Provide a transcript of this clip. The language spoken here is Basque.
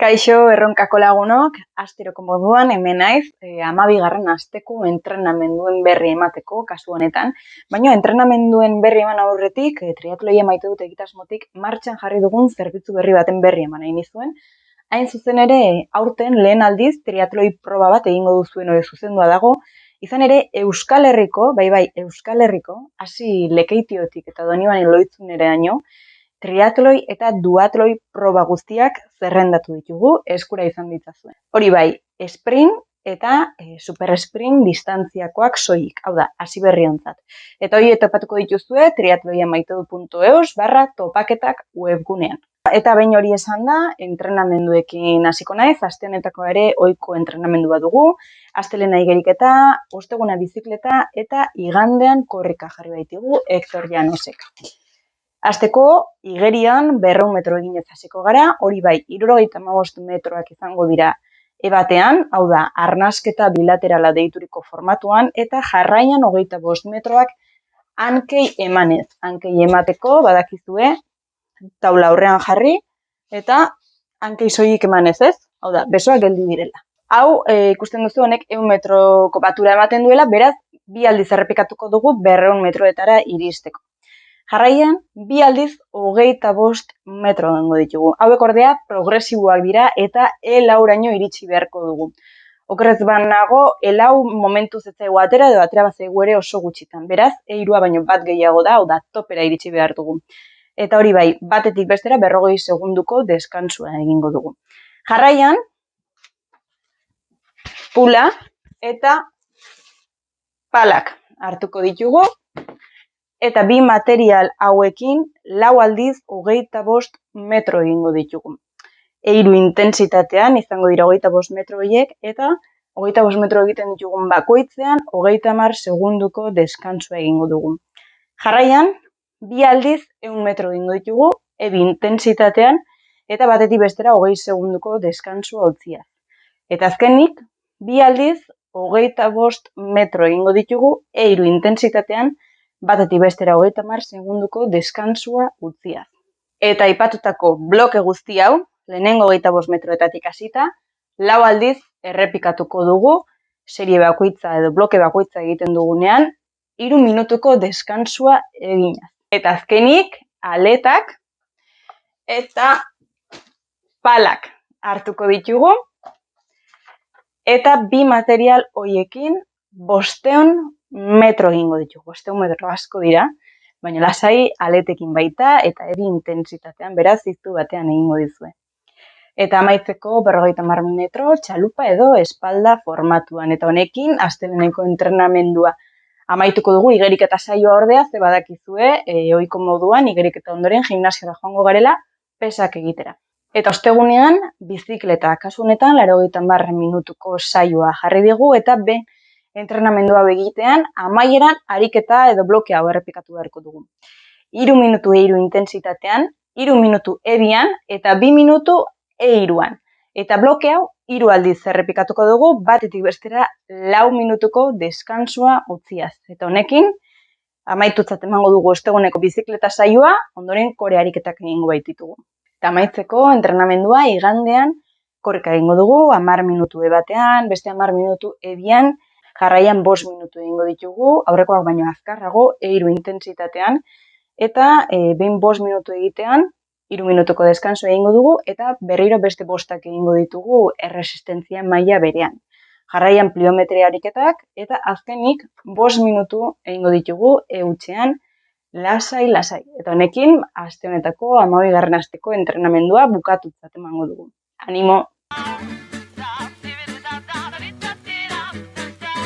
Kaixo, erronkako lagunok, asteroko moduan hemen naiz, 12. asteko entrenamenduen berri emateko kasu honetan, baina entrenamenduen berri eman aurretik, triatloia maite dut egitasmotik martxan jarri dugun zerbitzu berri baten berri eman nahi nizuen. Hain zuzen ere, aurten lehen aldiz triatloi proba bat egingo duzuen hori zuzendua dago, izan ere Euskal Herriko, Euskal Herriko, hasi Lekeitiotik eta Donibane Lohitzuneraino, triatloi eta duatloi proba guztiak zerrendatu ditugu, eskura izan ditzazuen. Hori bai, sprint eta super sprint distantziakoak soilik, hau da, hasi berriontzat. Eta hori topatuko dituzue triatloiamaitedu.eus/topaketak webgunean. Eta behin hori esan da, entrenamenduekin hasiko naiz, aste honetako ere ohiko entrenamendua dugu, astelehena igeriketa, osteguna bizikleta eta igandean korrika jarri baitugu Hector Llanosek. Hasteko igerian 200 metro eginez hasiko gara, hori bai 75 metroak izango dira ebatean, hau da, arnasketa bilaterala deituriko formatuan, eta jarraian 25 metroak hankei emanez. Hankei emateko, badakizue, taula aurrean jarri, eta hankei soilik emanez ez, hau da, besoak geldi direla. Hau, ikusten duzu honek 100 metroko batura ematen duela, beraz, 2 aldiz errepikatuko dugu 200 metroetara iristeko. Jarraian, 2 aldiz 25 metro egingo ditugu. Hauek ordea progresiboak dira eta E4raino iritsi beharko dugu. Okerrez banago, E4 momentuz ez zaigu atera edo atera bazaigu ere oso gutxitan. Beraz, E3 baino bat gehiago da, hau da, topera iritsi behar dugu. Eta hori bai, batetik bestera 40 segunduko deskansua egingo dugu. Jarraian, pula eta palak hartuko ditugu. Eta 2 material hauekin 4 aldiz 25 metro egingo ditugu. E3 intensitatean izango dira 25 metro horiek eta 25 metro egiten ditugun bakoitzean 30 segunduko deskansua egingo dugu. Jarraian, 2 aldiz 100 metro egingo ditugu, E2 intensitatean eta batetik bestera 20 segunduko deskansua utziaz. Eta azkenik, 2 aldiz 25 metro egingo ditugu, E3 intensitatean batetik bestera 30 segunduko deskansua utziaz. Eta aipatutako bloke guzti hau, lehenengo 25 metroetatik hasita, 4 aldiz errepikatuko dugu, serie bakoitza edo bloke bakoitza egiten dugunean, 3 minutuko deskansua eginaz. Eta azkenik, aletak eta palak hartuko ditugu, eta 2 material horiekin 500 metro egingo ditugu. 500 metro asko dira, baina lasai aletekin baita eta eri intentsitatean, beraz iztu batean egingo dizue. Eta amaitzeko 50 metro txalupa edo espalda formatuan. Eta honekin, asteleheneko entrenamendua amaituko dugu igeriketa saioa ordea, ze badakizue, ohiko moduan igeriketa ondoren gimnasiora joango garela pesak egitera. Eta ostegunean, bizikleta kasu honetan 80 minutuko saioa jarri digu eta entrenamendua egitean, amaieran ariketa edo bloke hau errepikatu beharko dugu. 3 minutu E3 intensitatean, 3 minutu E2an eta 2 minutu E3an. Eta bloke hau 3 aldiz errepikatuko dugu, batetik bestera 4 minutuko deskansua utziaz. Eta honekin, amaitutzat emango dugu osteguneko bizikleta saioa, ondoren kore ariketak egingo baititugu. Eta amaitzeko entrenamendua igandean korrika egingo dugu, 10 minutu ebatean, beste 10 minutu E2an, jarraian 5 minutu egingo ditugu, aurrekoak baino azkarrago, E3 intensitatean, eta behin 5 minutu egitean, 3 minutuko deskanso egingo dugu, eta berriro beste 5 egingo ditugu erresistentzia maila berean. Jarraian pliometria ariketak, eta azkenik 5 minutu egingo ditugu E-hutsean, lasai. Eta honekin, aste honetako 12. asteko entrenamendua bukatutzat emango dugu. Animo!